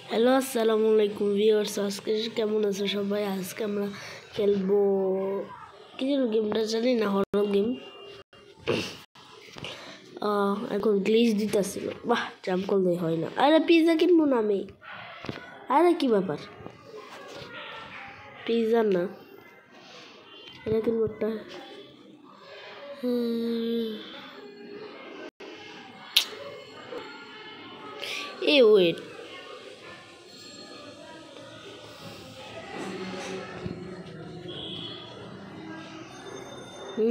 Hello আসসালামু আলাইকুম viewers, আজকে কেমন আছো সবাই? আজকে আমরা খেলবো কি যেন গেমটা জানি না, হরর গেম। এখন গ্লিচ দিতেছিল, বাহ জাম্প করলে হয় না। আরে পিৎজা কিনবো না আমি। আরে কি ব্যাপার, পিৎজা না, এটা কিনবো একটা। এ ওয়েট,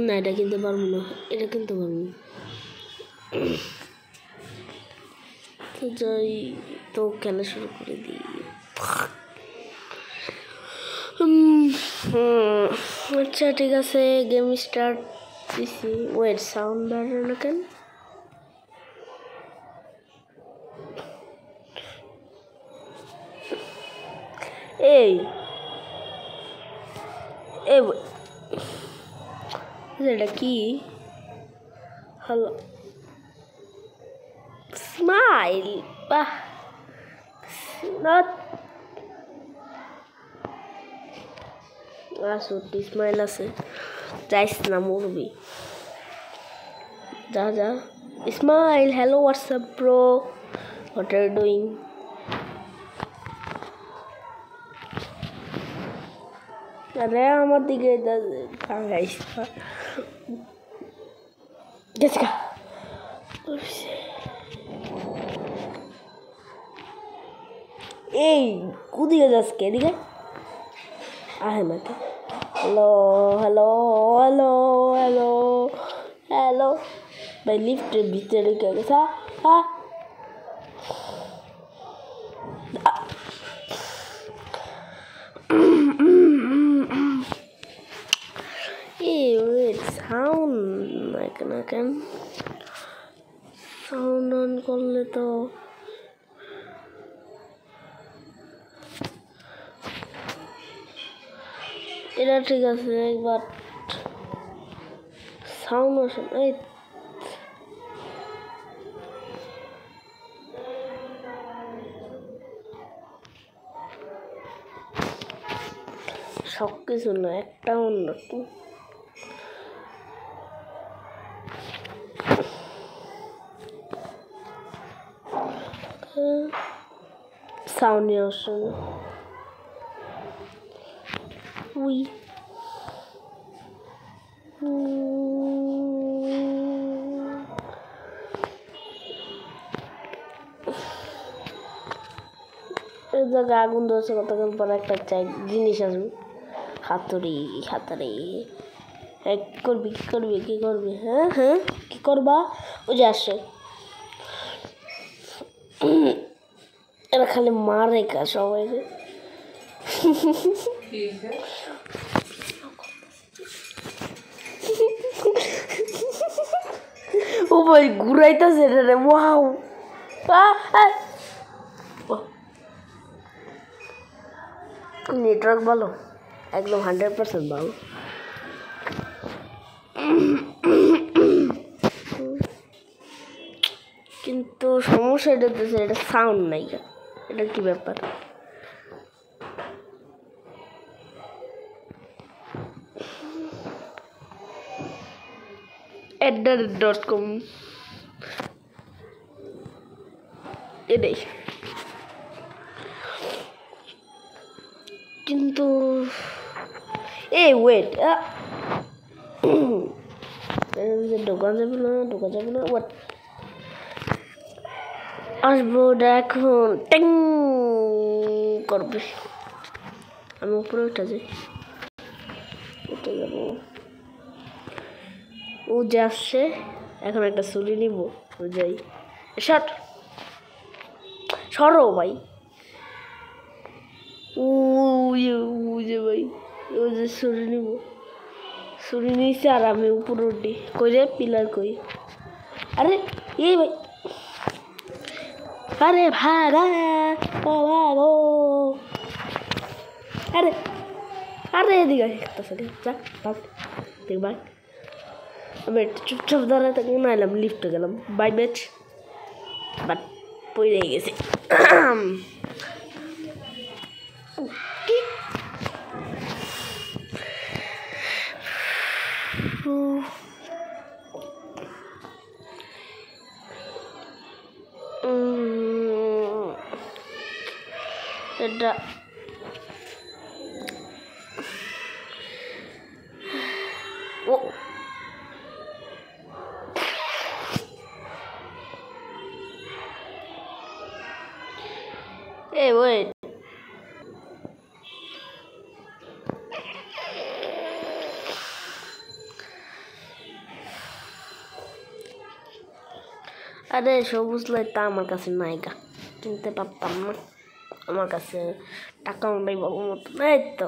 না এটা কিনতে পারবো না, এটা কিনতে পারবো না। তো যাই, তো খেলা শুরু করে দিই। আচ্ছা ঠিক আছে, গেম স্টার্ট দিছি। ওয়েট, সাউন্ড বাড়ে না কেন? এই এটা কি? হ্যালো স্মাইল, বাহ সত্যি স্মাইল আছে। যাইস না মরবি, যা যা। Smile, hello WhatsApp bro, what are you doing? আরে আমার দিকে ভাঙাইস গেছে গা। এই কুদিকে যাস কে? এদিকে আহে না তো। Hello hello hello hello hello ভাই, লিফটের ভিতরে কে গেছে? হ্যাঁ সাউন্ড না কেন? সাউন্ড অন করলে তো এটা ঠিক আছে, একবার সাউন্ড আসে। এই সব কিছু না, একটা অন্য সাউন্ড আসে না। উই এই জায়গায় আগুন ধরছে, কতক্ষণ পর একটা চাই জিনিস আসবে। হাতুড়ি হাতারি করবি, কি করবি, কি করবি? হ্যাঁ হ্যাঁ কি করবা? ও যে আসে, এরা খালি মারে কা সবাইকে। ও ভাই ঘুরাইতেছে রে, ওয়াও। নেটওয়ার্ক ভালো, একদম 100% ভালো। কিন্তু সমস্যা এটাতে, এটা সাউন্ড নাই। এটা কি ব্যাপার?@.com এটাই, কিন্তু এই ওয়েট, ঢোকা যাবে না, ঢোকা যাবে না। ওয়াট আসবো এখন, টেং করবে। আমি উপরে উঠে যাই, উঠে যাবো। ও যে আসছে, এখন একটা ছুরি নিব। ও যাই, শট সরো ভাই। ও যে ভাই, ও যে ছুরি নিব, ছুরি নিয়েছে আর আমি উপরে উঠি। কই রে পিলার কই? আরে এই ভাই, আরে ভাগা ভাগো, আরে আরে এদিকে যা ভাগ, দেখ ভাই। আমি একটু চুপচাপ দাঁড়ায় থাকি, না এলাম লিফটে গেলাম। বাই ম্যাচ, বাট পড়ে গেছে। এটা ও এই ওয়েট আরে সবুজ লাইটটা আমার কাছে নাইকা কিনতে পারতাম না আমার কাছে টাকা নাই বাবু মতো এই তো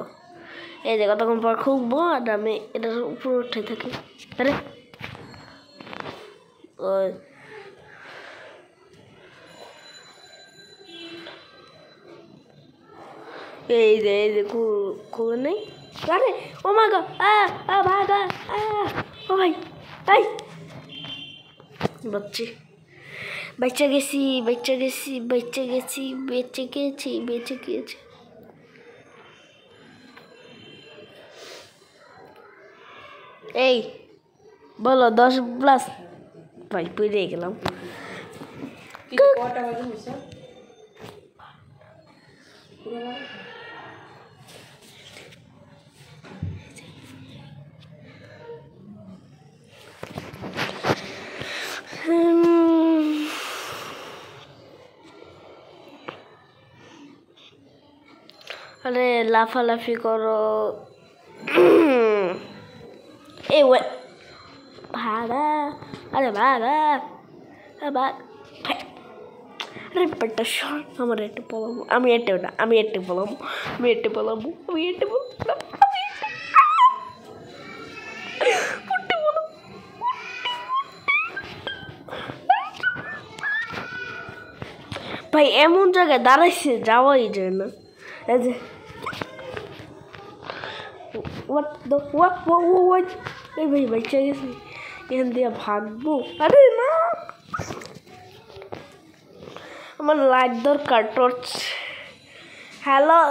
এই যে কতক্ষণ পর খুব আর আমি এটার উপর উঠে থাকি আরে ওই এই যে খুলে নেই আরে ও মা গো ভাগা ও ভাই এই বাচ্চি বেঁচে গেছি এই বলো 10+ ভাই পেরে গেলাম আরে লাফালাফি করো এই ওয়ে ভাগা আরে ভাগা ভাগ আরে বেটা শট আমার একটু পলাবো আমি একটু পলাবো ভাই এমন জায়গায় দাঁড়াইছে যাওয়াই যায় না এই যে what এই ভাই বাচ্চা গেছি এখান দিয়ে ভাগবো আরে না আমার লাইট দরকার টর্চ হ্যালো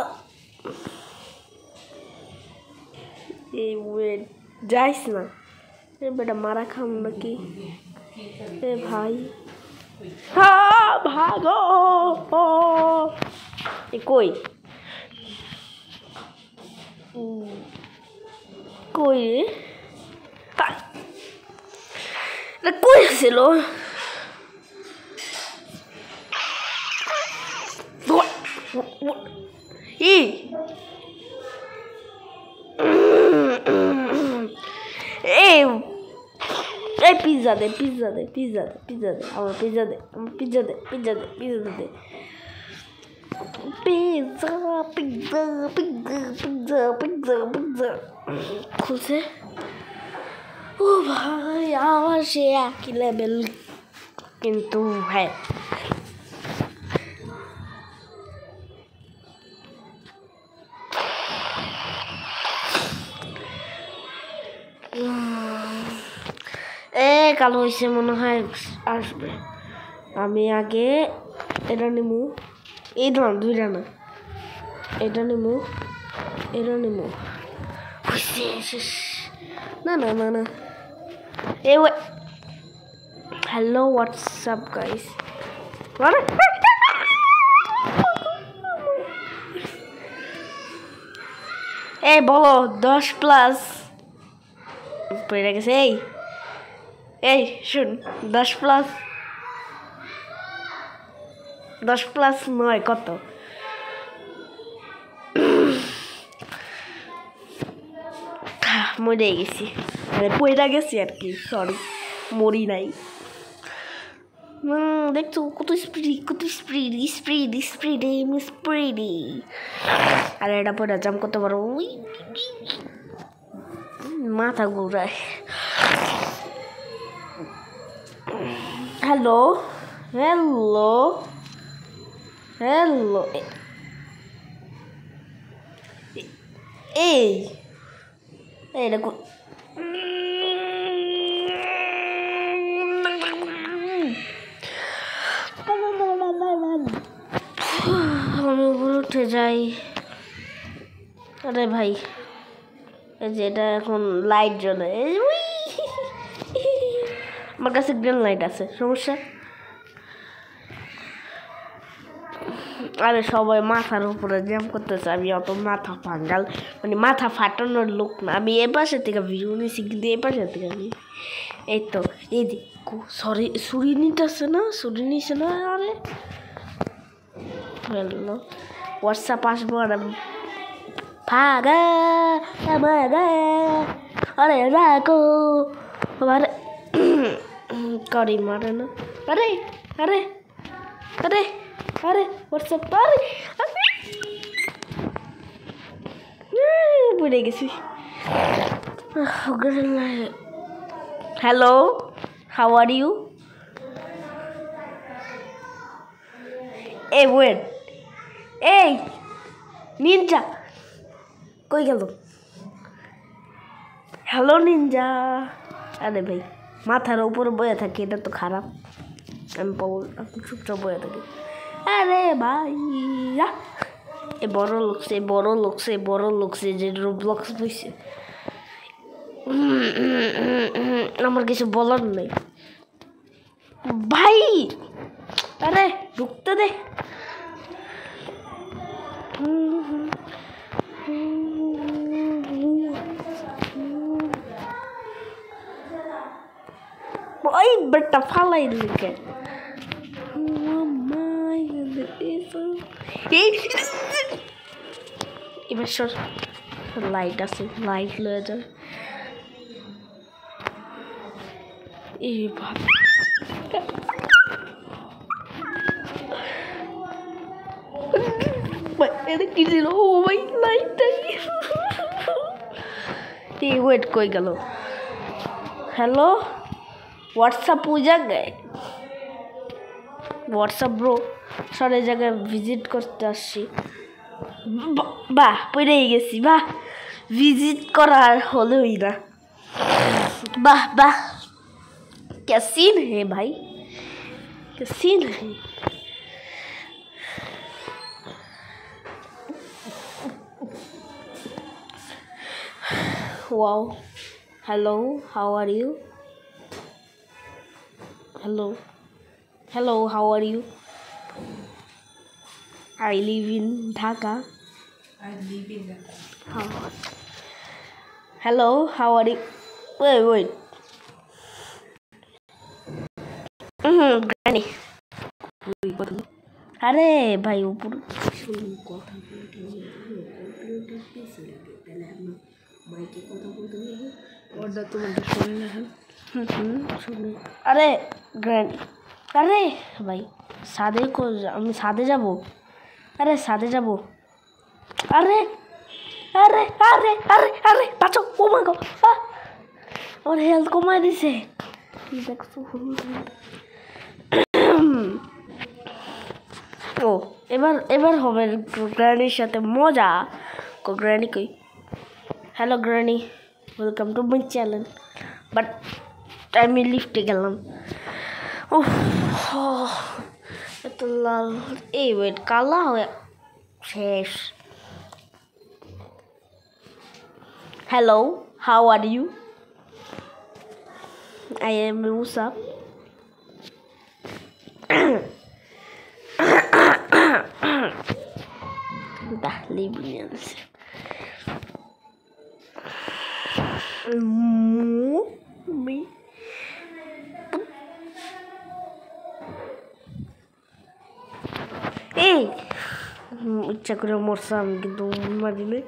এই ওয়েট যাইস না এ বেটা মারা খাম নাকি এ ভাই হ্যাঁ ভাগো কই কই রে কই ছিল এই পিজ্জা দে আমার পিজ্জা দে পিজ্জা খুলছে ও ভাই আমার সে একই লেভেল কিন্তু হ্যাঁ কালো হয়েছে মনে হয় আসবে আমি আগে এটা নিমু এইটা না দুইটা না এটা নিমু না এই হ্যালো হোয়াটসঅ্যাপ গাইস এই বলো 10+ পড়ে গেছে এই শুন 10+ নয় কত মরে গেছি পড়ে গেছি আর কি সরি মরি নাই দেখছো কত স্পিড আর এটা পরে জাম করতে পারো মাথা ঘুরায় হ্যালো এটা আমি উপরে উঠে যাই আরে ভাই এই যে এটা এখন লাইট জ্বলে আমার কাছে গ্রিন লাইট আছে সমস্যা আরে সবাই মাথার উপরে জ্যাম করতেছে, আমি অত মাথা ফাঙ্গাল মানে মাথা ফাটানোর লোক না। আমি এ পাশে থেকে ভিডিও নিয়েছি, কিন্তু এ পাশে থেকে আমি এই তো এই যে সরি সুরি নিতেছে না, সুরি নিছে না। আরে হ্যালো হোয়াটসঅ্যাপ আসবো আর ভাগা ভাগা আরে রাখো আরে করি মারে না। আরে আরে আরে আরে হোয়াটসঅ্যাপ আরে পড়ে গেছি। Hello how are you? এই ওয়েট, এই নিনজা কই গেল? Hello ninja. আরে ভাই মাথার উপরে বয়ে থাকি, এটা তো খারাপ। আমি চুপচাপ বয়ে থাকি। আরে ভাই এ বড় লোকছে বড় লোকছে বড় লোকছে যে রোবলক্স বইছে। আমার কিছু বলার নেই ভাই। আরে ঢুকতে দে। ওই বেটা ফালাই লিখে এবার সর লাইট আছে, লাইট লয়ে যায়। এই ভাব এটা কি ছিল? ও ভাই লাইটটাই ওয়েট কই গেল? হ্যালো হোয়াটসঅ্যাপ ওই জায়গায়? হোয়াটসঅ্যাপ ব্রো সর এই জায়গায় ভিজিট করতে আসছি। বাহ পড়েই গেছি। বাহ ভিজিট করার হলোই না। বাহ বাহ क्या सीन है भाई, क्या सीन है। wow hello how are you? hello how are you? I live in Dhaka. hello how are you? wait granny. আরে ভাই উপর কথা আরে গ্র্যান্ড। আরে ভাই সাদে আমি সাদে যাব। আরে সাদে যাব। আরে আরে আরে আরে আরে বাঁচো। ও মাই গড আমার হেলথ কমায় দিছে। ও এবার এবার হবে গ্র্যানির সাথে মজা। গ্র্যানি কই? Hello granny welcome to my channel. But আমি লিফটে গেলাম। ও এত লাল। এই ওয়েট কালা হয়ে শেষ। Hello how are you? I am Musa. Da Libyans. Me. এই ইচ্ছা করে মরসাম কিন্তু মারিলে।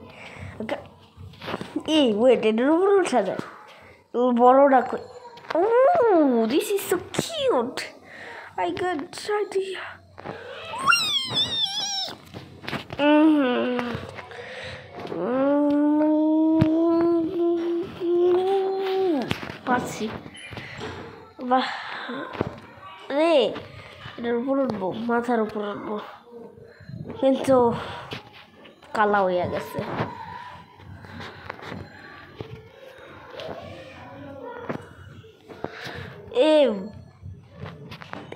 এই ওয়েট এটার উপরে উঠা যায়। বড়টা কই? Oh, this is so cute. I got idea. পাচ্ছি। বাহ রে এটার উপর উঠবো, মাথার উপর উঠবো, কিন্তু কালা হইয়া গেছে।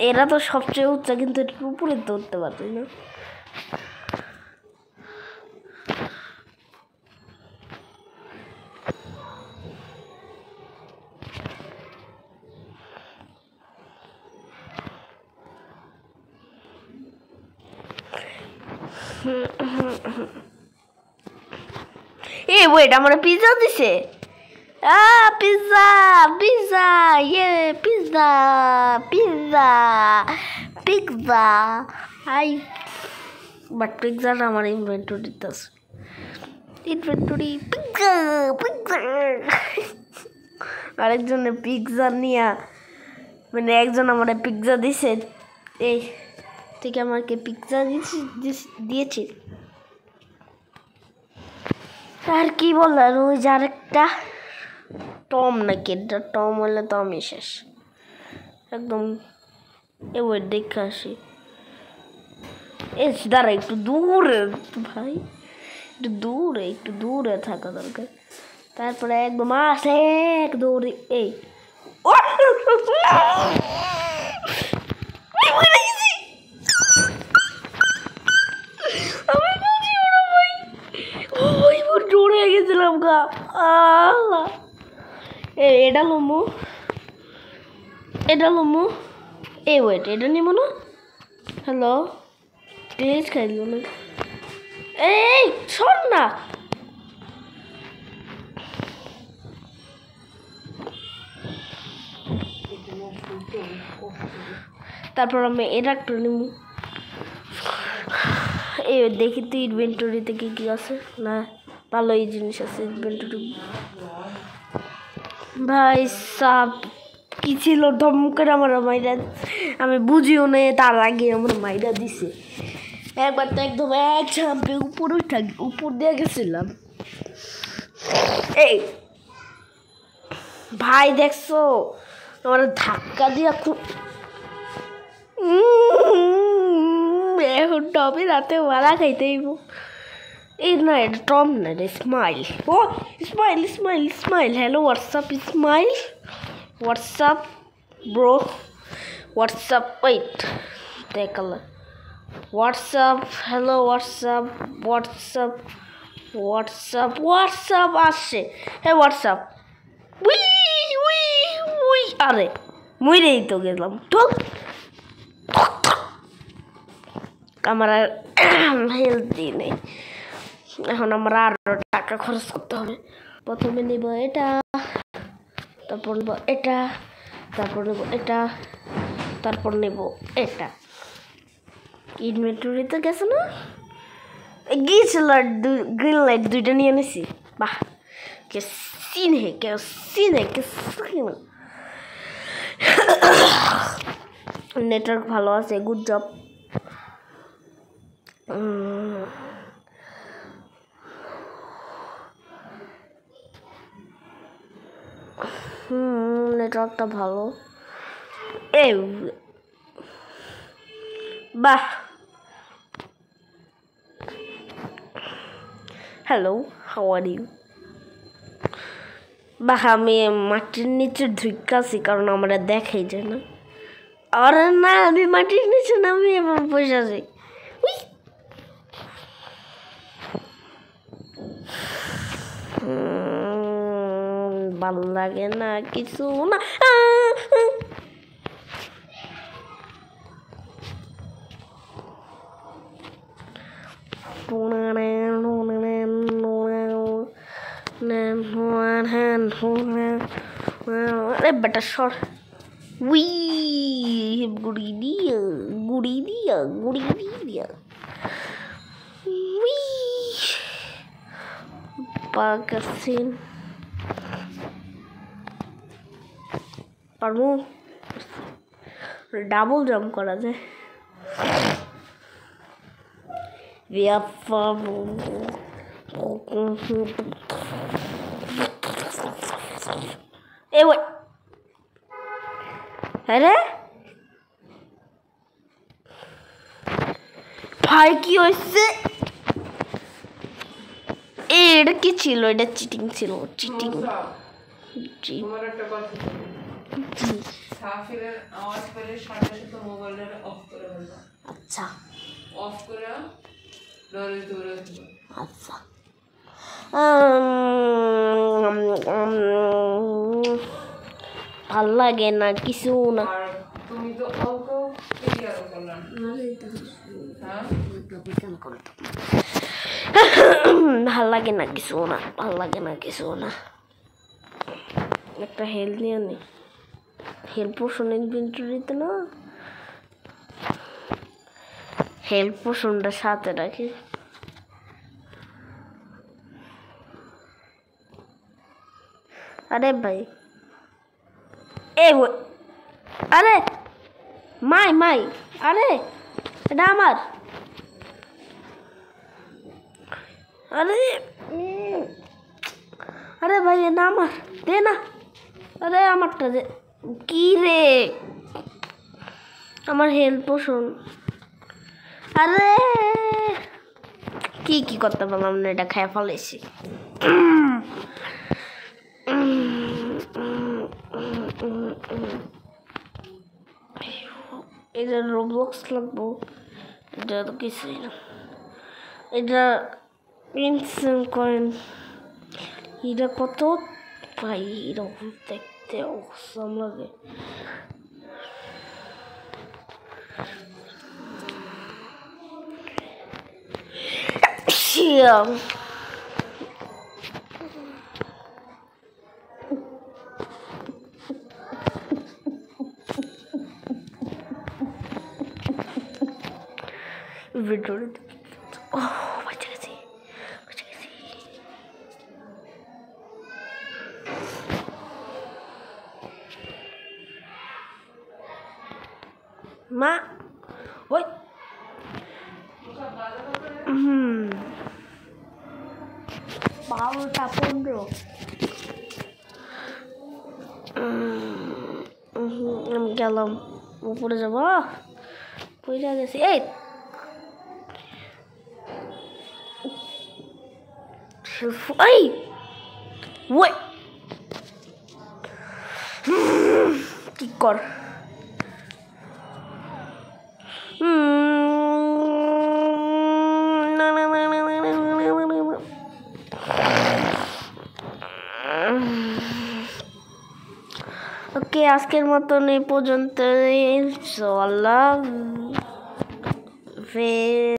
এরা তো সবচেয়ে উচ্চা, কিন্তু এটার উপরে তো উঠতে পারছি না। এ ওয়েট আমার পিৎজা দিছে পিৎজা পিৎজা ইয়ে pizza pizza pizza hi but পিৎজাটা আমার ইনভেন্টরিতে আছে ইনভেন্টরি পিৎজা পিৎজা আরেকজনের পিৎজা নিয়ে মানে একজন আমার পিৎজা দিছে এই থেকে আমাকে পিৎজা দিয়েছে আর কি বললেন ওই যে আরেকটা টম নাকি এটা টম হলে তো আমি শেষ একদম এবার দেখে আসি দাঁড়া একটু দূরে ভাই একটু দূরে থাকা দরকার তারপরে একদম আসে এক দৌড়ে এই দৌড়ে গেছিলাম গা এটা লমু এই ওয়েট এটা নিব না হ্যালো প্লিজ খাই দিল না এই শোন না তারপর আমি এটা একটু নিব এই দেখি তো ইনভেন্টরিতে কি আছে না ভালোই জিনিস আছে ইনভেন্টরি ভাই সাপ কি ছিল ধম করে আমার মাইরা আমি বুঝিও না তার আগে আমার মাইরা দিছে একবার তো একদম এক ঝাঁপে উপর দিয়ে গেছিলাম এই ভাই দেখছো আমার ধাক্কা দিয়া খুব এখন টমে রাতে মারা খাইতেই এই না এটা টম না রে স্মাইল ও smile smile smile hello WhatsApp smile WhatsApp bro WhatsApp wait দেখালা WhatsApp hello WhatsApp WhatsApp WhatsApp WhatsApp আসছে হ্যাঁ হোয়াটসঅ্যাপ উই উই উই আরে মরেই তো গেলাম তো আমার হেলদি নেই এখন আমরা আরো টাকা খরচ করতে হবে প্রথমে নেব এটা তারপর নেব এটা তারপর নেব এটা তারপর নেব এটা ইনভেন্টরিতে গেছে না গিয়েছিল গ্রিন লাইট দুইটা নিয়ে এনেছি বাহ কে সিন হে কে সিন নেটওয়ার্ক ভালো আছে গুড জব নেটওয়ার্কটা ভালো এই বাহ হ্যালো হাউ আর ইউ বাহ আমি মাটির নিচে ঢুকাছি কারণ আমরা দেখাই যায় না আর না আমি মাটির নিচে নামি এবার বসে আছি ভালো লাগে না কিছু না আরে বেটা সর উই গুড়ি দিয়া উই পাকাসিন পারবো ডাবল জাম্প করা যায় আরে ভাই কি হয়েছে এটা কি ছিল এটা চিটিং ছিল চিটিং আচ্ছা আচ্ছা ভাল লাগে না কিছু না তুমি তো ভাল লাগে না কিছু না, ভাল লাগে না কিছু না। একটা হেল্প নিয়ে নি, হেল্প পোষণ ইনভেন্টরিতে না, হেল্প পোষণটা সাথে রাখি। আরে ভাই আরে মাই আরে এটা আমার, আরে আরে ভাই এটা আমার, দে না, আরে আমারটা দে। কি রে আমার হেল্প পোষণ, আরে কি করতে পারলাম না, এটা খেয়ে ফেলেছি। এটা রোবলক্স লাগবো, এটা তো কিছুই না। এটা ইনসেন কয়েন, এটা কত ভাই, এরকম দেখতে অসম লাগে। ভিডিওটা বাঁচা গেছি। মা ওই 12টা 15 আমি গেলাম উপরে যাবো, পইরা গেছি। এই ওই কি কর, ওকে আজকের মতন এই পর্যন্ত। আল্লাহ হাফেজ।